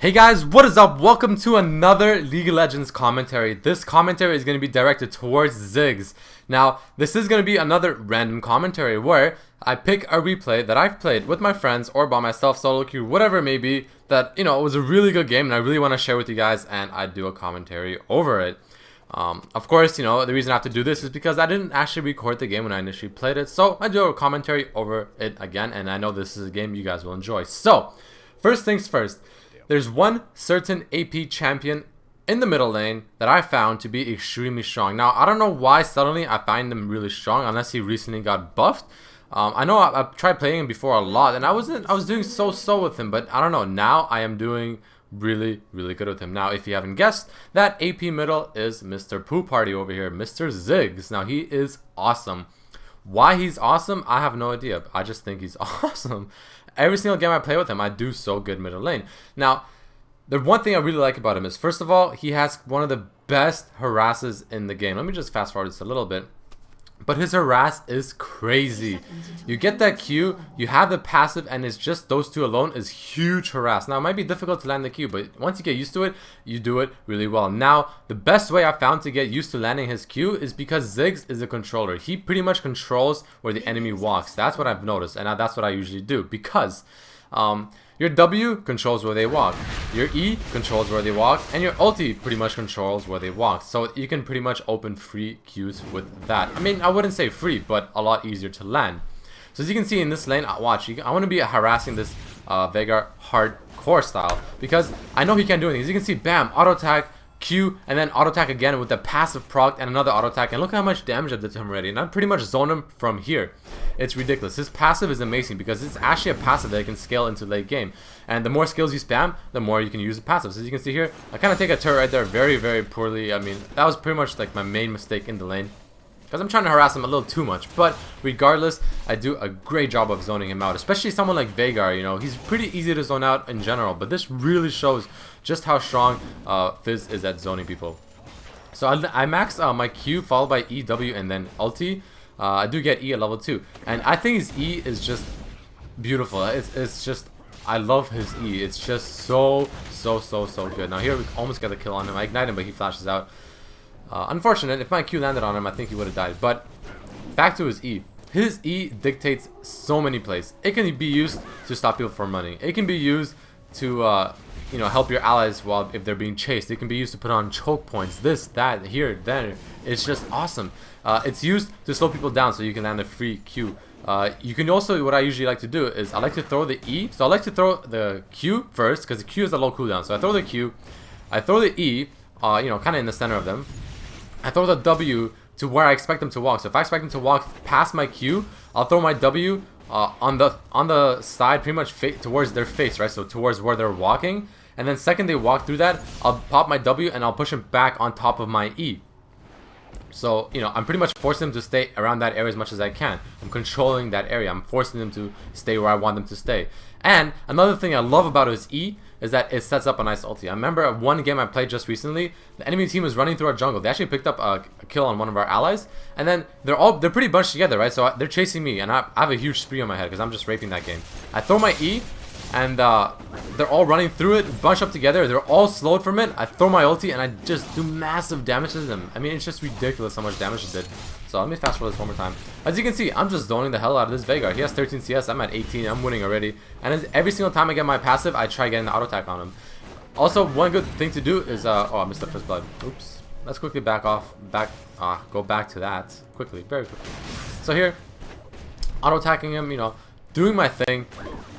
Hey guys, what is up? Welcome to another League of Legends commentary. This commentary is going to be directed towards Ziggs. Now, this is going to be another random commentary where I pick a replay that I've played with my friends or by myself, solo queue, whatever it may be, that, it was a really good game and I really want to share with you guys, and I do a commentary over it. Of course, the reason I have to do this is because I didn't actually record the game when I initially played it, so I do a commentary over it again, and I know this is a game you guys will enjoy. So, first things first. There's one certain AP champion in the middle lane that I found to be extremely strong. Now, I don't know why suddenly I find him really strong unless he recently got buffed. I know I've tried playing him before a lot and I was doing so with him, but I don't know. Now I am doing really good with him. Now, if you haven't guessed, that AP middle is Mr. Poo Party over here, Mr. Ziggs. Now, he is awesome. Why he's awesome, I have no idea. I just think he's awesome. Every single game I play with him, I do so good middle lane. Now, the one thing I really like about him is, first of all, he has one of the best harasses in the game. Let me just fast forward this a little bit. But his harass is crazy. You get that Q, you have the passive, and it's just those two alone is huge harass. Now, it might be difficult to land the Q, but once you get used to it, you do it really well. Now, the best way I found to get used to landing his Q is because Ziggs is a controller. He pretty much controls where the enemy walks. That's what I've noticed, and that's what I usually do. Because your W controls where they walk, your E controls where they walk, and your ulti pretty much controls where they walk. So you can pretty much open free Qs with that. I mean, I wouldn't say free, but a lot easier to land. So as you can see in this lane, watch, I want to be harassing this Veigar hardcore style, because I know he can't do anything. As you can see, bam, auto attack, Q, and then auto attack again with the passive proc and another auto attack, and look how much damage I did to him already. And I pretty much zone him from here. It's ridiculous. His passive is amazing because it's actually a passive that can scale into late game, and the more skills you spam, the more you can use the passive. So as you can see here, I kind of take a turret right there very poorly. I mean, that was pretty much like my main mistake in the lane, because I'm trying to harass him a little too much. But regardless, I do a great job of zoning him out, especially someone like Veigar. He's pretty easy to zone out in general, but this really shows just how strong Fizz is at zoning people. So I max my Q followed by E, W, and then ulti. I do get E at level 2, and I think his E is just beautiful. It's just, I love his E. It's just so good. Now here we almost get a kill on him. I ignite him, but he flashes out. Unfortunate. If my Q landed on him, I think he would have died. But back to his E. His E dictates so many plays. It can be used to stop people from running. It can be used to help your allies if they're being chased. It can be used to put on choke points. This, that, here, then. It's just awesome. It's used to slow people down so you can land a free Q. You can also, what I usually like to do is I like to throw the E. So I like to throw the Q first, because the Q is a low cooldown. So I throw the Q, I throw the E, kind of in the center of them. I throw the W to where I expect them to walk. So if I expect them to walk past my Q, I'll throw my W on the side, pretty much towards their face, right? So towards where they're walking. And then second they walk through that, I'll pop my W and I'll push them back on top of my E. So, I'm pretty much forcing them to stay around that area as much as I can. I'm controlling that area. I'm forcing them to stay where I want them to stay. And another thing I love about his E is that it sets up a nice ulti. I remember one game I played just recently, the enemy team was running through our jungle. They actually picked up a kill on one of our allies, and then they're pretty bunched together, right? So they're chasing me, and I have a huge spree on my head because I'm just raping that game. I throw my E, and they're all running through it, bunched up together. They're all slowed from it. I throw my ulti, and I just do massive damage to them. I mean, it's just ridiculous how much damage it did. So let me fast forward this one more time. As you can see, I'm just zoning the hell out of this Veigar. He has 13 CS, I'm at 18, I'm winning already. And every single time I get my passive, I try getting the auto attack on him. Also, one good thing to do is, oh, I missed the first blood. Oops. Let's quickly go back to that. Quickly, very quickly. So here, auto attacking him, doing my thing,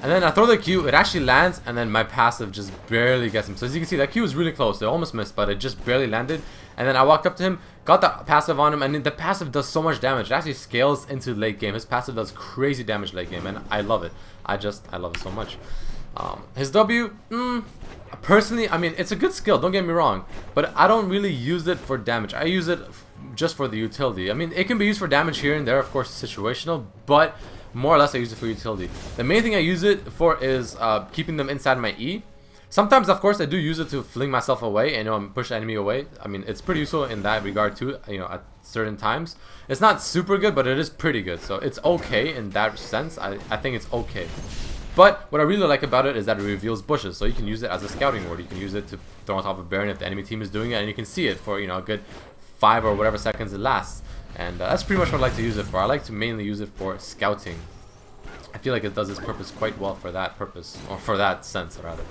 and then I throw the Q, it actually lands, and then my passive just barely gets him. So as you can see, that Q was really close. It almost missed, but it just barely landed. And then I walked up to him, got the passive on him, and the passive does so much damage. It actually scales into late game. His passive does crazy damage late game, and I love it. I love it so much. His W, personally, I mean, it's a good skill, don't get me wrong, but I don't really use it for damage. I use it just for the utility. I mean, it can be used for damage here and there, of course, situational, but more or less I use it for utility. The main thing I use it for is keeping them inside my E. Sometimes, of course, I do use it to fling myself away and push the enemy away. I mean, it's pretty useful in that regard too, at certain times. It's not super good, but it is pretty good. So it's okay in that sense. I think it's okay. But what I really like about it is that it reveals bushes, so you can use it as a scouting ward. You can use it to throw on top of a Baron if the enemy team is doing it, and you can see it for, you know, a good 5 or whatever seconds it lasts. And that's pretty much what I like to use it for. I like to mainly use it for scouting. I feel like it does its purpose quite well for that purpose, or for that sense rather.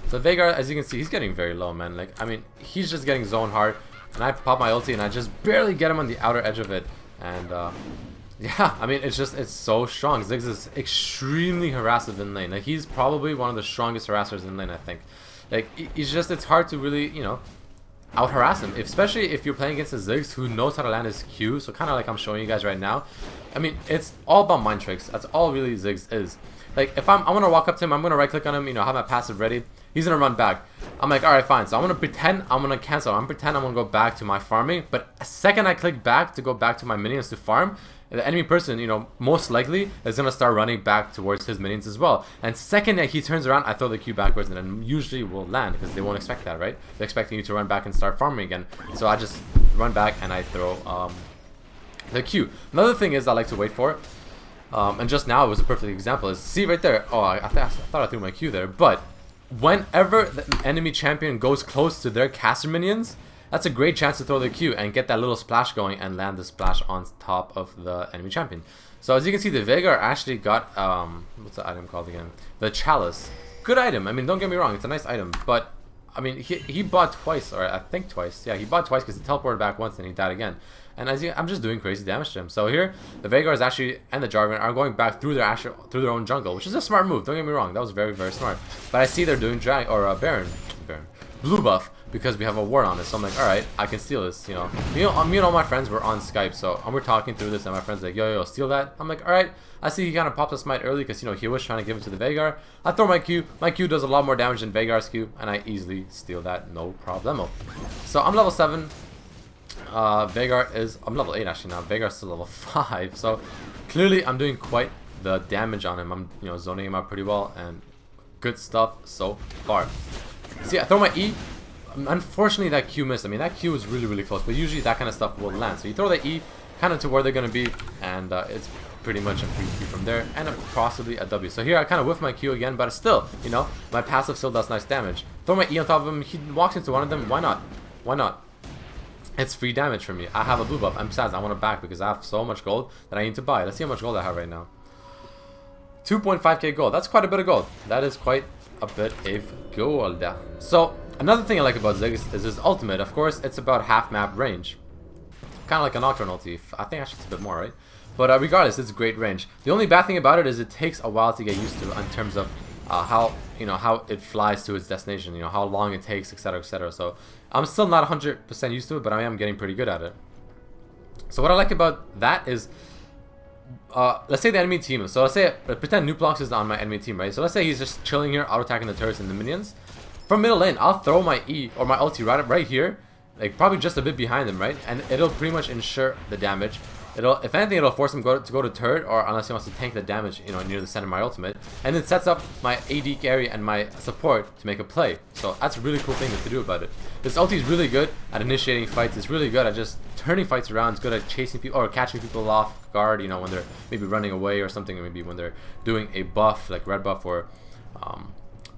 So Veigar, as you can see, he's getting very low, man. Like, I mean, he's just getting zone hard, and I pop my ulti and I just barely get him on the outer edge of it. And yeah, I mean, it's so strong. Ziggs is extremely harassive in lane. Like, he's probably one of the strongest harassers in lane, I think. Like, it's hard to really, you know, out harass him, especially if you're playing against a Ziggs who knows how to land his Q. So kind of like I'm showing you guys right now. I mean, it's all about mind tricks. That's all really Ziggs is. Like, if I'm gonna walk up to him, I'm gonna right click on him, you know, have my passive ready. He's gonna run back. I'm like, alright, fine. So I'm gonna pretend I'm gonna cancel. I'm gonna go back to my farming. But a second I click back to go back to my minions to farm, the enemy person, you know, most likely is gonna start running back towards his minions as well. And second that he turns around, I throw the Q backwards, and then usually will land because they won't expect that, right? They're expecting you to run back and start farming again. So I just run back and I throw the Q. Another thing is I like to wait for it. And just now it was a perfect example. Is see right there. Oh, I thought I threw my Q there, but whenever the enemy champion goes close to their caster minions, that's a great chance to throw the Q and get that little splash going and land the splash on top of the enemy champion. So as you can see, the Veigar actually got what's the item called again? The Chalice. Good item. I mean, don't get me wrong, it's a nice item, but I mean, he bought twice, or I think twice. Yeah, he bought twice because he teleported back once and he died again. And as I'm just doing crazy damage to him. So here, the Veigar is actually, and the Jarvan are going back through their own jungle, which is a smart move. Don't get me wrong, that was very, very smart. But I see they're doing Baron, blue buff, because we have a ward on it. So I'm like, all right, I can steal this. You know, me and all my friends were on Skype, so we're talking through this, and my friend's like, yo, steal that. I'm like, all right. I see he kind of popped a smite early because, you know, he was trying to give it to the Veigar. I throw my Q. My Q does a lot more damage than Veigar's Q, and I easily steal that, no problemo. So I'm level 7. Veigar is, I'm level 8 actually now. Veigar's still level 5. So clearly I'm doing quite the damage on him. I'm, you know, zoning him out pretty well, and good stuff so far. See, I throw my E. Unfortunately, that Q missed. I mean, that Q was really, really close, but usually that kind of stuff will land. So you throw the E kind of to where they're going to be, and it's pretty much a free Q from there, and possibly a W. So here I kind of whiff my Q again, but still, you know, my passive still does nice damage. Throw my E on top of him, he walks into one of them, why not? Why not? It's free damage for me. I have a blue buff. I'm sad. I want it back because I have so much gold that I need to buy. Let's see how much gold I have right now. 2.5k gold. That's quite a bit of gold. That is quite a bit of gold. So another thing I like about Ziggs is his ultimate. Of course, it's about half map range. Kind of like a Nocturne ulti. I think actually it's a bit more, right? But regardless, it's great range. The only bad thing about it is it takes a while to get used to in terms of how it flies to its destination. You know, how long it takes, etc., etc. So I'm still not 100% used to it, but I am getting pretty good at it. So what I like about that is, let's say the enemy team. So let's say pretend Nuplox is on my enemy team, right? So let's say he's just chilling here, auto attacking the turrets and the minions. From middle lane, I'll throw my E or my ulti right here, like probably just a bit behind him, right? And it'll pretty much ensure the damage. If anything, it'll force him to go to turret, or unless he wants to tank the damage, you know, near the center of my ultimate. And it sets up my AD carry and my support to make a play. So that's a really cool thing to do about it. This ulti is really good at initiating fights. It's really good at just turning fights around. It's good at chasing people or catching people off guard, you know, when they're maybe running away or something. Or maybe when they're doing a buff, like red buff, or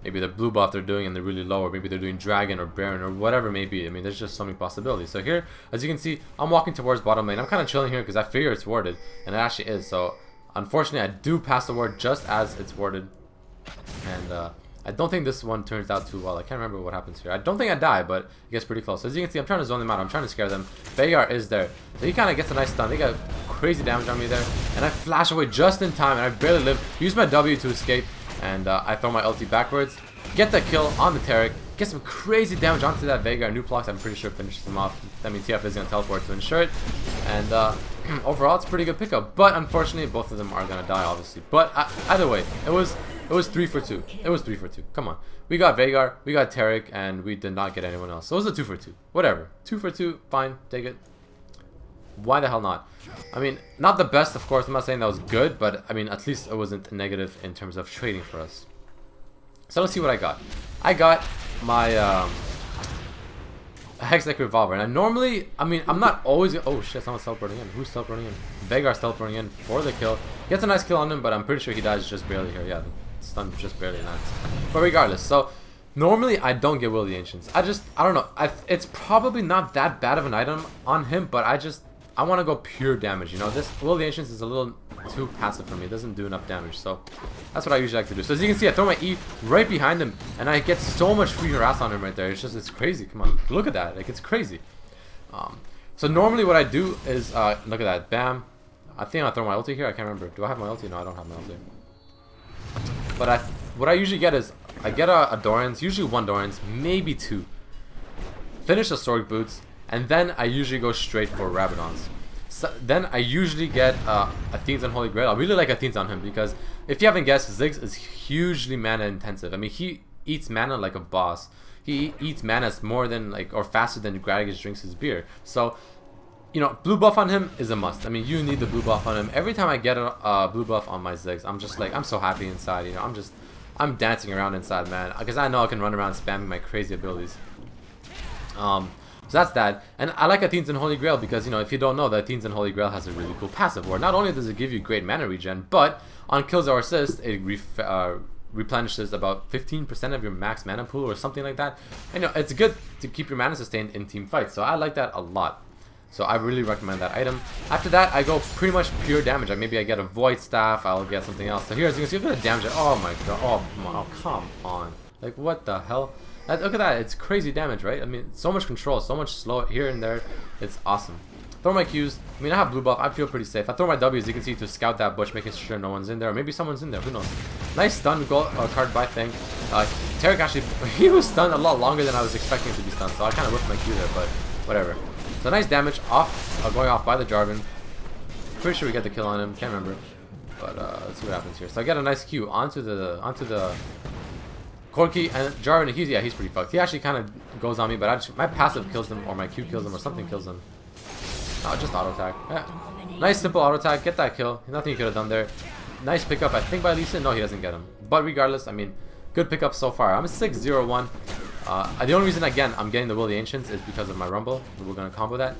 maybe the blue buff they're doing and they're really low, or maybe they're doing dragon or baron or whatever it may be. I mean, there's just so many possibilities. So here, as you can see, I'm walking towards bottom lane. I'm kind of chilling here because I figure it's warded, and it actually is. So unfortunately, I do pass the ward just as it's warded, and I don't think this one turns out too well. I can't remember what happens here. I don't think I die, but it gets pretty close. So as you can see, I'm trying to zone them out. I'm trying to scare them. Veigar is there, so he kind of gets a nice stun. They got crazy damage on me there, and I flash away just in time, and I barely live. Use my W to escape, and I throw my ulti backwards. Get that kill on the Taric, get some crazy damage onto that Veigar. Nuplox, I'm pretty sure, finishes him off. That means TF is going to teleport to ensure it. And overall, it's a pretty good pickup. But unfortunately, both of them are going to die, obviously. But either way, it was 3 for 2. It was 3 for 2. Come on. We got Veigar, we got Taric, and we did not get anyone else. So it was a 2 for 2. Whatever. 2 for 2, fine, take it. Why the hell not? I mean, not the best, of course. I'm not saying that was good, but I mean, at least it wasn't negative in terms of trading for us. So let's see what I got. I got my Hextech Revolver, and I'm not always. Oh shit! Someone's teleporting in. Who's teleporting in? Veigar's teleporting in for the kill. Gets a nice kill on him, but I'm pretty sure he dies just barely here. Yeah, stun just barely lands. But regardless, so normally I don't get Will of the Ancients. I don't know. It's probably not that bad of an item on him, but I want to go pure damage. You know, this Will of the Ancients is a little too passive for me. It doesn't do enough damage, so that's what I usually like to do. So as you can see, I throw my E right behind him, and I get so much free harass on him right there. It's crazy. Come on, look at that. Like, it's crazy. So normally what I do is, look at that, bam. I think I'll throw my ulti here. I can't remember. Do I have my ulti? No, I don't have my ulti. But what I usually get is, I get a Doran's, usually 1 Doran's, maybe 2. Finish the Stork Boots, and then I usually go straight for Rabadons. So then I usually get Athene's and Holy Grail. I really like Athene's on him because, if you haven't guessed, Ziggs is hugely mana intensive. I mean, he eats mana like a boss. He eats mana more than, like, or faster than Gradius drinks his beer. So, you know, blue buff on him is a must. I mean, you need the blue buff on him. Every time I get a blue buff on my Ziggs, I'm just like, I'm so happy inside, you know. I'm dancing around inside, man, because I know I can run around spamming my crazy abilities. So that's that. And I like Athene's and Holy Grail because, you know, if you don't know, the Athene's and Holy Grail has a really cool passive where not only does it give you great mana regen, but on kills or assists, it replenishes about 15% of your max mana pool or something like that. And, you know, it's good to keep your mana sustained in team fights, so I like that a lot. So I really recommend that item. After that, I go pretty much pure damage. Like, maybe I get a Void Staff, I'll get something else. So here, as you can see, look at the damage. Oh my god, oh come on. Like, what the hell? Look at that, it's crazy damage, right? I mean, so much control, so much slow here and there. It's awesome. Throw my Qs. I mean, I have blue buff. I feel pretty safe. I throw my Ws, you can see, to scout that bush, making sure no one's in there. Or maybe someone's in there, who knows. Nice stun card by thing. Tarek actually, he was stunned a lot longer than I was expecting to be stunned, so I kind of whiffed my Q there, but whatever. So nice damage off, going off by the Jarvan. Pretty sure we get the kill on him, can't remember. But let's see what happens here. So I get a nice Q onto the Corki, and Jarvan, he's pretty fucked. He actually kind of goes on me, but my passive kills him, or my Q kills him, or something kills him. Oh, just auto attack. Yeah. Nice simple auto attack, get that kill. Nothing you could have done there. Nice pickup, I think, by Lee Sin. No, he doesn't get him. But regardless, I mean, good pickup so far. I'm a 6-0-1. The only reason, again, I'm getting the Will of the Ancients is because of my Rumble. We're going to combo that.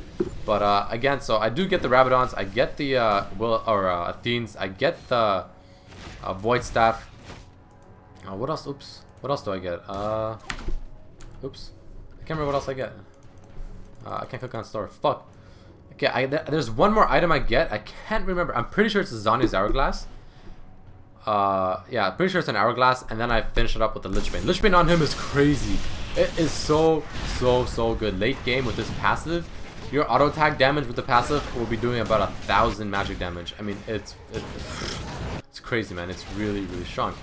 But again, so I do get the Rabadons. I get the Athenes. I get the Void Staff. What else? Oops. What else do I get? Oops. I can't remember what else I get. I can't click on store. Fuck. Okay, there's one more item I get. I can't remember. I'm pretty sure it's the Zhonya's Hourglass. Yeah, pretty sure it's an Hourglass, and then I finish it up with the Lichbane. Lichbane on him is crazy. It is so good. Late game with this passive, your auto attack damage with the passive will be doing about 1,000 magic damage. I mean, it's crazy, man. It's really strong.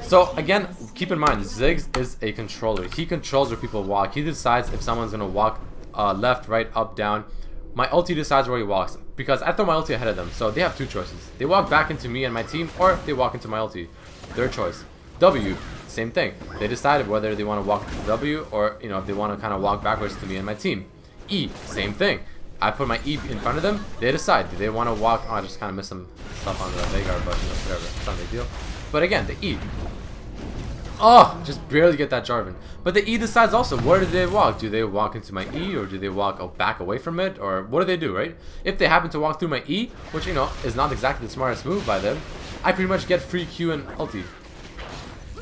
So again, keep in mind, Ziggs is a controller. He controls where people walk. He decides if someone's gonna walk left, right, up, down. My ulti decides where he walks, because I throw my ulti ahead of them, so they have 2 choices. They walk back into me and my team, or they walk into my ulti. Their choice. W, same thing. They decided whether they want to walk to W, or, you know, if they want to kind of walk backwards to me and my team. E, same thing. I put my E in front of them, they decide. Do they want to walk? Oh, I just kind of missed some stuff on the Veigar, but, you know, whatever. It's not a big deal. But again, the E. Oh, just barely get that Jarvan. But the E decides also, where do they walk? Do they walk into my E, or do they walk back away from it? Or what do they do, right? If they happen to walk through my E, which, you know, is not exactly the smartest move by them, I pretty much get free Q and ulti.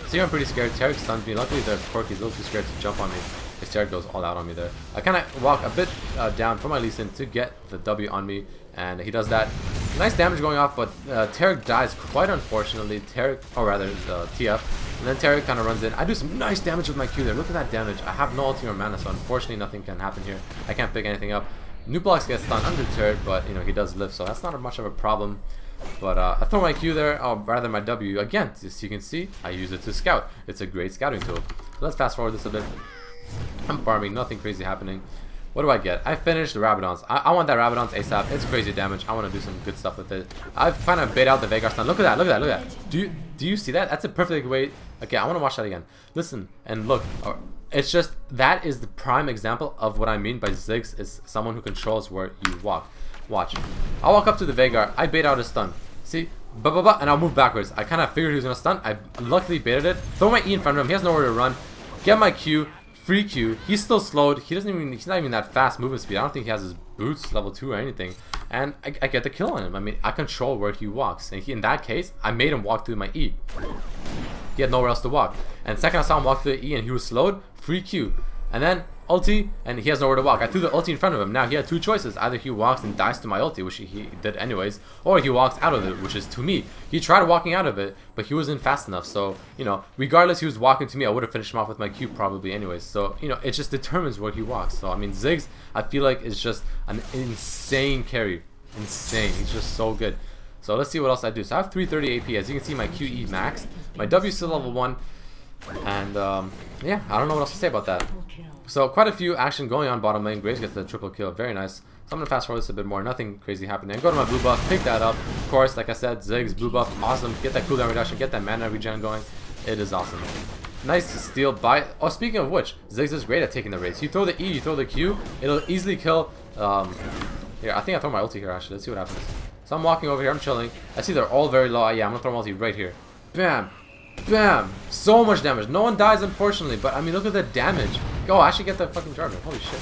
So here I'm pretty scared. Tarek stuns me. Luckily the Corki's a little too scared to jump on me, because Tarek goes all out on me there. I kind of walk a bit down from my Lee Sin to get the W on me, and he does that. Nice damage going off, but Tarek dies quite unfortunately. Tarek, or rather TF. And then Tarek kind of runs in. I do some nice damage with my Q there. Look at that damage. I have no ulti or mana, so unfortunately nothing can happen here. I can't pick anything up. Nublox gets stunned under turret, but, you know, he does live, so that's not much of a problem. But I throw my Q there, or rather my W. Again, as you can see, I use it to scout. It's a great scouting tool. So let's fast forward this a bit. I'm farming, nothing crazy happening. What do I get? I finished the Rabadons. I want that Rabadons ASAP. It's crazy damage. I want to do some good stuff with it. I've kind of bait out the Veigar stun. Look at that, look at that, look at that. Do you see that? That's a perfect way. Okay, I want to watch that again. Listen and look. It's just, that is the prime example of what I mean by Ziggs is someone who controls where you walk. Watch. I'll walk up to the Veigar. I bait out a stun. See? And I'll move backwards. I kind of figured he was going to stun. I luckily baited it. Throw my E in front of him. He has nowhere to run. Get my Q. Free Q. He's still slowed. He's not even that fast movement speed. I don't think he has his boots level 2 or anything. and I get the kill on him. I mean, I control where he walks, and in that case, I made him walk through my E. He had nowhere else to walk. And second I saw him walk through the E and he was slowed, free Q. And then ulti, and he has nowhere to walk. I threw the ulti in front of him. Now he had two choices. Either he walks and dies to my ulti, which he did anyways, or he walks out of it, which is to me. He tried walking out of it, but he wasn't fast enough. So, you know, regardless he was walking to me, I would have finished him off with my Q probably anyways. So, you know, it just determines where he walks. So, I mean, Ziggs, I feel like is just an insane carry. Insane. He's just so good. So let's see what else I do. So I have 330 AP. As you can see, my QE maxed. My W still level 1. And yeah, I don't know what else to say about that. So quite a few action going on bottom lane. Graves gets the triple kill. Very nice. So I'm going to fast forward this a bit more. Nothing crazy happening. Go to my blue buff. Pick that up. Of course, like I said, Ziggs, blue buff. Awesome. Get that cooldown reduction. Get that mana regen going. It is awesome. Nice to steal by... Oh, speaking of which, Ziggs is great at taking the race. You throw the E, you throw the Q. It'll easily kill... Here, I think I throw my ulti here actually. Let's see what happens. So I'm walking over here, I'm chilling. I see they're all very low. Yeah, I'm gonna throw my ulti right here. Bam! Bam! So much damage. No one dies, unfortunately, but I mean, look at the damage. Oh, I should get the fucking jargon. Holy shit.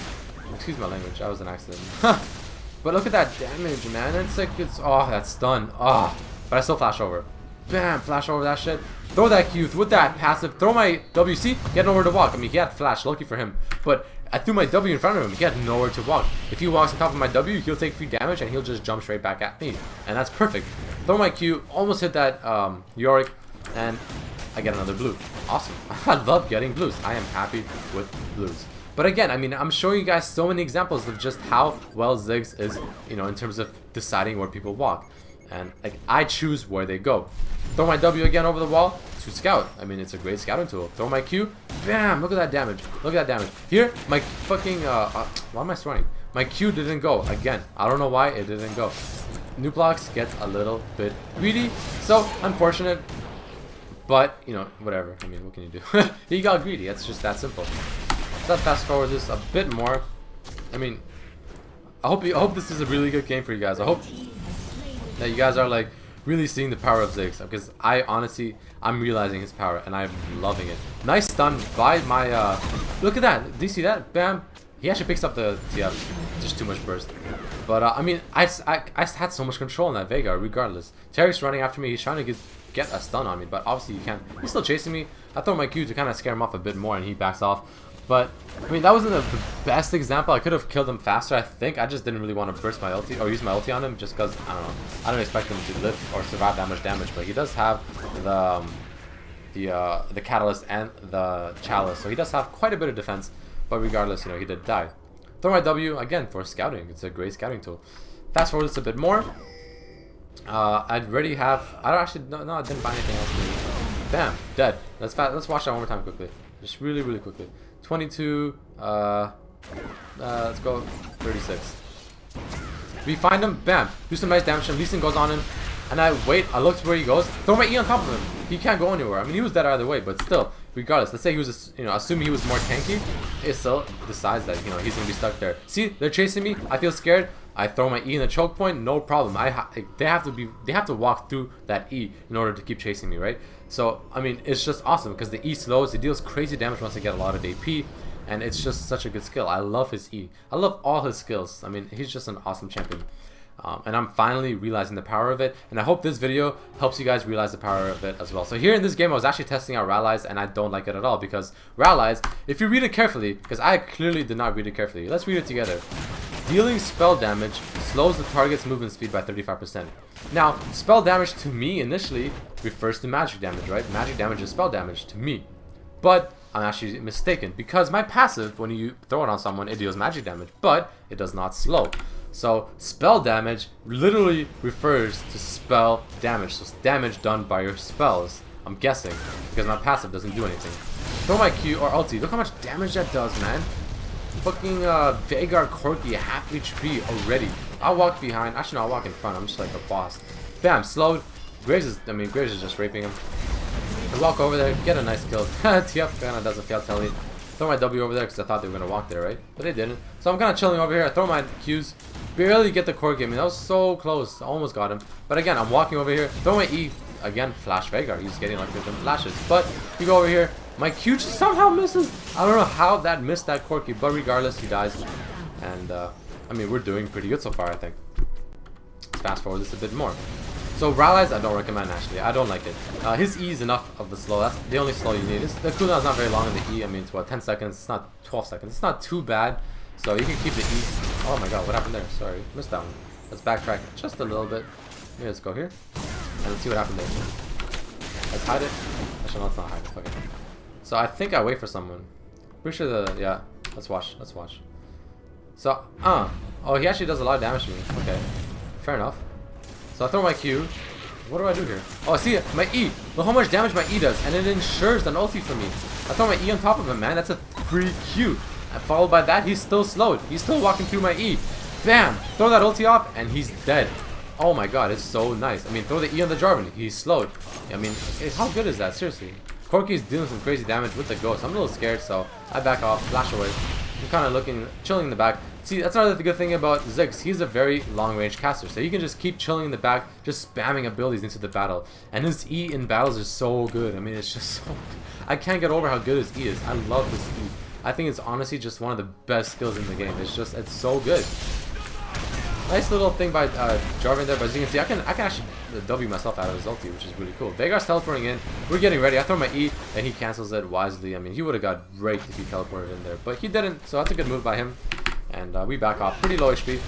Excuse my language, that was an accident. But look at that damage, man. It's like, it's, oh, that stun. Oh, but I still flash over. Bam! Flash over that shit. Throw that Q with that passive. Throw my WC. He had nowhere to walk. I mean, he had flash. Lucky for him. But I threw my W in front of him. He had nowhere to walk. If he walks on top of my W, he'll take free damage and he'll just jump straight back at me. And that's perfect. Throw my Q. Almost hit that Yorick. And I get another blue. Awesome. I love getting blues. I am happy with blues. But again, I mean, I'm showing you guys so many examples of just how well Ziggs is, you know, in terms of deciding where people walk. And like, I choose where they go. Throw my W again over the wall to scout. I mean, it's a great scouting tool. Throw my Q. Bam! Look at that damage. Look at that damage. Here, my fucking, why am I swearing? My Q didn't go. Again, I don't know why it didn't go. Nuplox gets a little bit greedy. So, unfortunate. But, you know, whatever. I mean, what can you do? He got greedy. It's just that simple. So let's fast forward this a bit more. I mean, I hope this is a really good game for you guys. I hope that you guys are like really seeing the power of Ziggs, because I honestly, I'm realizing his power and I'm loving it. Nice stun by my look at that. Do you see that? Bam. He actually picks up the TF. Just too much burst. But I mean, I had so much control in that Vega regardless. Terry's running after me. He's trying to get a stun on me, but obviously you can't. He's still chasing me. I throw my Q to kind of scare him off a bit more and he backs off. But, I mean, that wasn't the best example. I could have killed him faster, I think. I just didn't really want to burst my ulti, or use my ulti on him, just because, I don't know. I don't expect him to live or survive that much damage, but he does have the Catalyst and the Chalice, so he does have quite a bit of defense, but regardless, you know, he did die. Throw my W, again, for scouting. It's a great scouting tool. Fast forward this a bit more. I'd already have, I don't actually, no, I didn't buy anything else. Bam, dead. Let's watch that one more time quickly. Just really, really quickly. 22, let's go 36. We find him, bam, do some nice damage to him. Lee Sin goes on him, and I wait, I look to where he goes, throw my E on top of him. He can't go anywhere. I mean, he was dead either way, but still, regardless, let's say he was, you know, assuming he was more tanky, it still decides that, you know, he's gonna be stuck there. See, they're chasing me, I feel scared, I throw my E in the choke point, no problem. They have to walk through that E in order to keep chasing me, right? So, I mean, it's just awesome because the E slows, it deals crazy damage once they get a lot of AP, and it's just such a good skill. I love his E. I love all his skills. I mean, he's just an awesome champion. And I'm finally realizing the power of it, and I hope this video helps you guys realize the power of it as well. So here in this game, I was actually testing out Rallies, and I don't like it at all, because Rallies, if you read it carefully, because I clearly did not read it carefully, let's read it together. Dealing spell damage slows the target's movement speed by 35%. Now, spell damage to me initially refers to magic damage, right? Magic damage is spell damage to me. But I'm actually mistaken, because my passive, when you throw it on someone, it deals magic damage, but it does not slow. So spell damage literally refers to spell damage, so it's damage done by your spells, I'm guessing, because my passive doesn't do anything. Throw my Q or ulti, look how much damage that does, man. Fucking Veigar Corki, half HP already. I'll walk behind, actually no, I'll walk in front, I'm just like a boss. Bam, slowed. Graves is just raping him. I walk over there, get a nice kill. TF kinda does a fail telly. Throw my W over there because I thought they were gonna walk there, right? But they didn't. So I'm kinda chilling over here, I throw my Qs. Barely get the core game. That was so close. I almost got him. But again, I'm walking over here. Throw my E. Again, flash Veigar. He's getting like different flashes. But you go over here. My Q just somehow misses. I don't know how that missed that Corki. But regardless, he dies. And, I mean, we're doing pretty good so far, I think. fast forward this a bit more. So rallies, I don't recommend actually. I don't like it. His E is enough of the slow. That's the only slow you need. The cooldown is not very long in the E. I mean, it's what, 10 seconds? It's not 12 seconds. It's not too bad. So you can keep the E. Oh my god, what happened there? Sorry, missed that one. Let's backtrack just a little bit. Maybe let's go here. And let's see what happened there. Let's hide it. Actually, no, let's not hide it. Okay. So I think I wait for someone. Pretty sure yeah. Let's watch. Let's watch. So, oh, he actually does a lot of damage to me. Okay. Fair enough. So I throw my Q. What do I do here? Oh, see it. My E. Look how much damage my E does. And it ensures an ulti for me. I throw my E on top of him, man. That's a free Q. And followed by that, he's still slowed. He's still walking through my E. Bam! Throw that ulti off, and he's dead. Oh my god, it's so nice. I mean, throw the E on the Jarvan. He's slowed. I mean, how good is that? Seriously. Corki's doing some crazy damage with the ghost. I'm a little scared, so I back off, flash away. I'm kind of looking, chilling in the back. See, that's another good thing about Ziggs. He's a very long-range caster, so you can just keep chilling in the back, just spamming abilities into the battle. And his E in battles is so good. I mean, it's just so good. I can't get over how good his E is. I love his E. I think it's honestly just one of the best skills in the game. It's so good. Nice little thing by Jarvan there, but as you can see, I can actually W myself out of his ulti, which is really cool. Veigar's teleporting in. We're getting ready. I throw my E, and he cancels it wisely. I mean, he would have got raped if he teleported in there, but he didn't, so that's a good move by him. And we back off. Pretty low HP,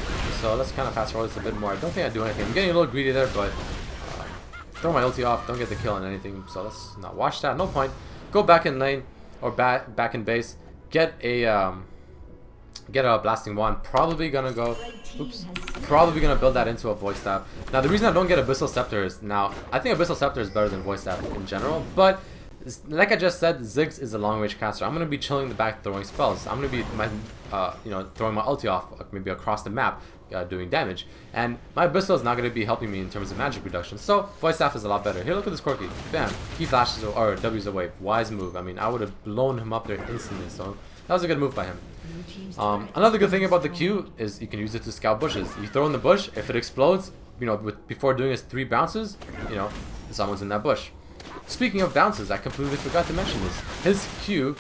so let's kind of fast forward this a bit more. I don't think I do anything. I'm getting a little greedy there, but throw my ulti off. Don't get the kill on anything, so let's not watch that. No point. Go back in lane, or back in base. Get a blasting wand. Probably gonna go. Oops. Probably gonna build that into a voice staff. Now the reason I don't get Abyssal Scepter is, now I think Abyssal Scepter is better than voice staff in general, but like I just said, Ziggs is a long range caster. I'm gonna be chilling in the back throwing spells. I'm gonna be throwing my ulti off maybe across the map, doing damage. And my Abyssal is not gonna be helping me in terms of magic reduction. So voice staff is a lot better. Here, look at this Corki. Bam. He flashes or W's away. Wise move. I mean, I would have blown him up there instantly. So that was a good move by him. Another good thing about the Q is you can use it to scout bushes. You throw in the bush, if it explodes, before doing his 3 bounces, someone's in that bush. Speaking of bounces, I completely forgot to mention this. His Q,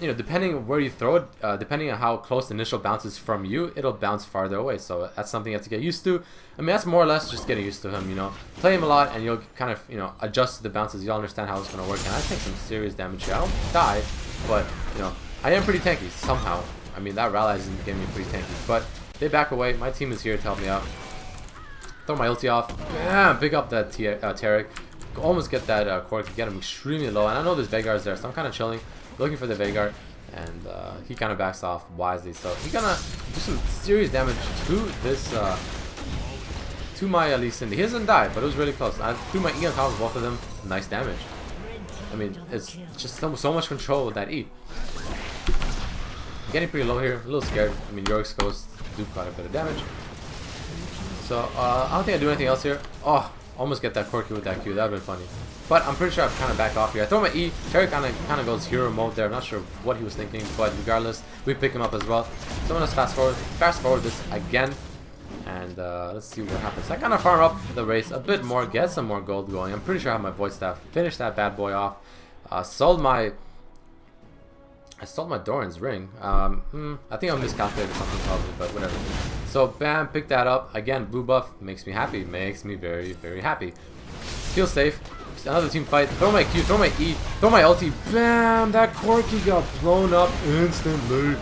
depending on where you throw it, depending on how close the initial bounce is from you, it'll bounce farther away. So that's something you have to get used to. I mean, that's more or less just getting used to him, Play him a lot and you'll kind of, adjust to the bounces. You'll understand how it's going to work. And I take some serious damage here. I don't die, but, I am pretty tanky somehow. I mean, that rally is getting me pretty tanky. But they back away. My team is here to help me out. Throw my ulti off. Bam! Pick up that Taric. Almost get that Cork. Get him extremely low. And I know this Veigar is there, so I'm kind of chilling. Looking for the Veigar. And he kind of backs off wisely. So he's gonna do some serious damage to this... to my Lee Sin. He doesn't die, but it was really close. I threw my E on top of both of them. Nice damage. I mean, it's just so much control with that E. Getting pretty low here, a little scared. I mean, Yorick's Ghost do quite a bit of damage. So, I don't think I do anything else here. Oh, almost get that Corki with that Q. That would have been funny. But I'm pretty sure I've kind of backed off here. I throw my E. Terry kind of goes hero mode there. I'm not sure what he was thinking, but regardless, we pick him up as well. So I'm going to fast forward this again. And let's see what happens. I kind of farm up the race a bit more, get some more gold going. I'm pretty sure I have my voice staff. Finish that bad boy off. I sold my Doran's ring. I think I miscalculated something probably, but whatever. So bam, pick that up. Again, blue buff makes me happy. Makes me very, very happy. Feel safe. Another team fight. Throw my Q, throw my E, throw my ulti. Bam! That Corki got blown up instantly.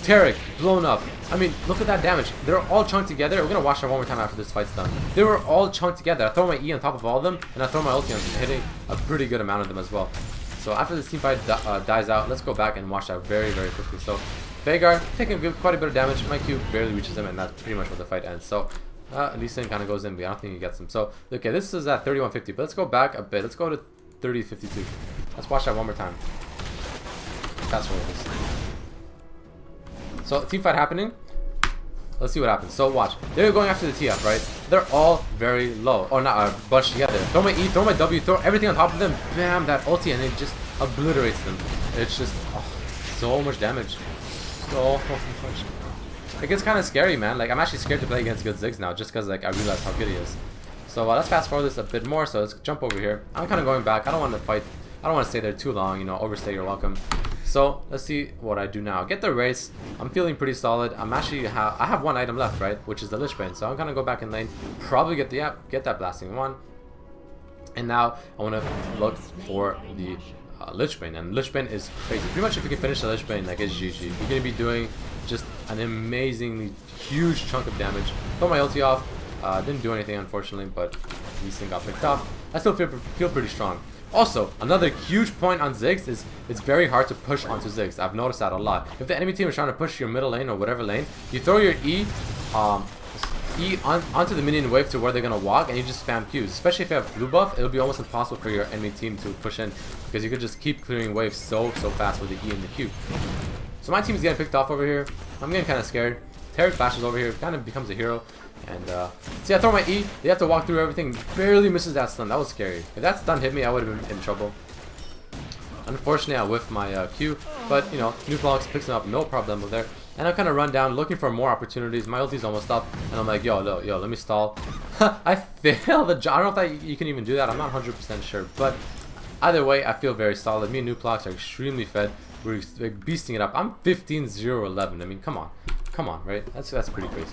Taric, blown up. I mean, look at that damage. They're all chunked together. We're gonna watch that one more time after this fight's done. They were all chunked together. I throw my E on top of all of them, and I throw my ulti on them, hitting a pretty good amount of them as well. So after this team fight dies out, let's go back and watch that very, very quickly. So Veigar taking quite a bit of damage. My Q barely reaches him, and that's pretty much where the fight ends. So Lee Sin kind of goes in, but I don't think he gets him. So okay, this is at 3150, but let's go back a bit. Let's go to 3052. Let's watch that one more time. Fast forward this. So team fight happening. Let's see what happens. So watch. They're going after the TF, right? They're all very low. Or not, bunched together. Throw my E, throw my W, throw everything on top of them. Bam, that ulti, and it just obliterates them. It's just so much damage. So much. It gets kind of scary, man. Like, I'm actually scared to play against good Ziggs now, just because like I realize how good he is. So let's fast forward this a bit more. So let's jump over here. I'm kind of going back. I don't want to fight. I don't want to stay there too long. Overstay your welcome. So let's see what I do now. Get the race. I'm feeling pretty solid. I'm actually I have one item left, right, which is the Lich Bane. So I'm gonna go back in lane, probably get that blasting one. And now I want to look for the Lich Bane, and Lich Bane is crazy. Pretty much if you can finish the Lich Bane, like, it's GG. You're gonna be doing just an amazingly huge chunk of damage. Throw my ulti off. Didn't do anything, unfortunately, but these things got picked off. I still feel pretty strong. Also, another huge point on Ziggs is it's very hard to push onto Ziggs. I've noticed that a lot. If the enemy team is trying to push your middle lane or whatever lane, you throw your onto the minion wave to where they're gonna walk, and you just spam Qs. Especially if you have blue buff, it'll be almost impossible for your enemy team to push in because you could just keep clearing waves so fast with the E and the Q. So my team's getting picked off over here. I'm getting kind of scared. Terry flashes over here, kind of becomes a hero. And see, I throw my E, they have to walk through everything, barely misses that stun. That was scary. If that stun hit me, I would have been in trouble. Unfortunately, I whiffed my Q, but you know, Nucleox picks him up, no problem there. And I kind of run down, looking for more opportunities. My ulti's almost up, and I'm like, yo, let me stall. I failed the jump. I don't know if you can even do that. I'm not 100% sure, but either way, I feel very solid. Me and Nucleox are extremely fed. We're like, beasting it up. I'm 15-0-11. I mean, come on, right? That's pretty crazy.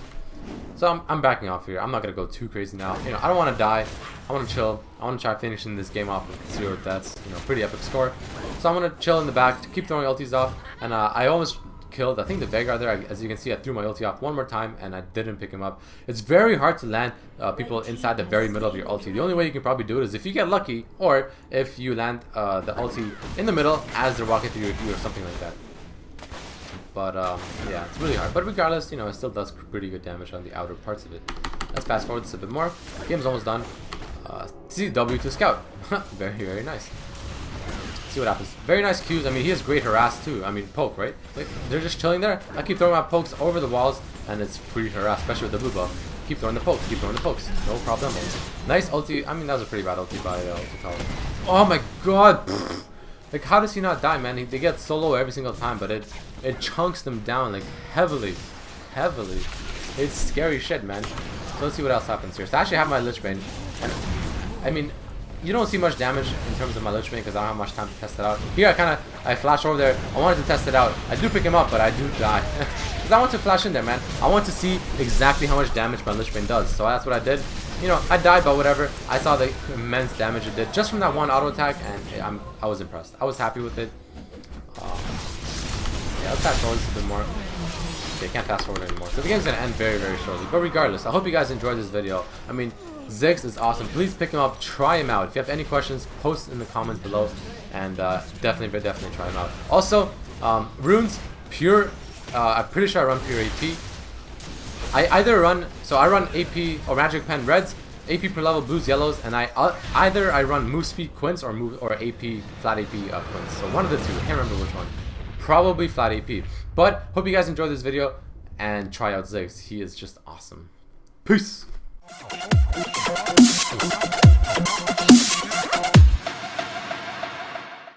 So I'm backing off here. I'm not gonna go too crazy now. You know, I don't want to die. I want to chill. I want to try finishing this game off with 0 deaths. You know, pretty epic score. So I'm gonna chill in the back to keep throwing ultis off. And I almost killed, I think, the Veigar there. As you can see, I threw my ulti off one more time and I didn't pick him up. It's very hard to land people inside the very middle of your ulti. The only way you can probably do it is if you get lucky, or if you land the ulti in the middle as they're walking through your E or something like that. But yeah, it's really hard. But regardless, you know, it still does pretty good damage on the outer parts of it. Let's fast forward this a bit more. Game's almost done. CW to scout. Very nice. See what happens. Very nice Qs. I mean, he has great harass too. I mean, poke, right? Like, they're just chilling there. I keep throwing my pokes over the walls, and it's pretty harass, especially with the blue buff. Keep throwing the pokes. Keep throwing the pokes. No problem. Nice ulti. I mean, that was a pretty bad ulti by ulti. Oh my god. Like, how does he not die, man? They get so low every single time, but it chunks them down, like, heavily. It's scary shit, man. So let's see what else happens here. So I actually have my Lich Bane. And, I mean, you don't see much damage in terms of my Lich Bane because I don't have much time to test it out. Here, I flash over there. I wanted to test it out. I do pick him up, but I do die. Because I want to flash in there, man. I want to see exactly how much damage my Lich Bane does. So that's what I did. You know, I died, but whatever. I saw the immense damage it did just from that one auto attack, and I was impressed. I was happy with it. Yeah, let's fast forward a bit more. Okay, can't fast forward anymore. So the game's gonna end very shortly. But regardless, I hope you guys enjoyed this video. I mean, Ziggs is awesome. Please pick him up, try him out. If you have any questions, post in the comments below, and definitely try him out. Also, runes, pure. I'm pretty sure I run pure AP. I either run, so I run AP or Magic Pen reds, AP per level blues, yellows, and either I run move speed quints or AP flat AP quints. So one of the two. I can't remember which one. Probably flat AP. But hope you guys enjoyed this video and try out Ziggs. He is just awesome. Peace.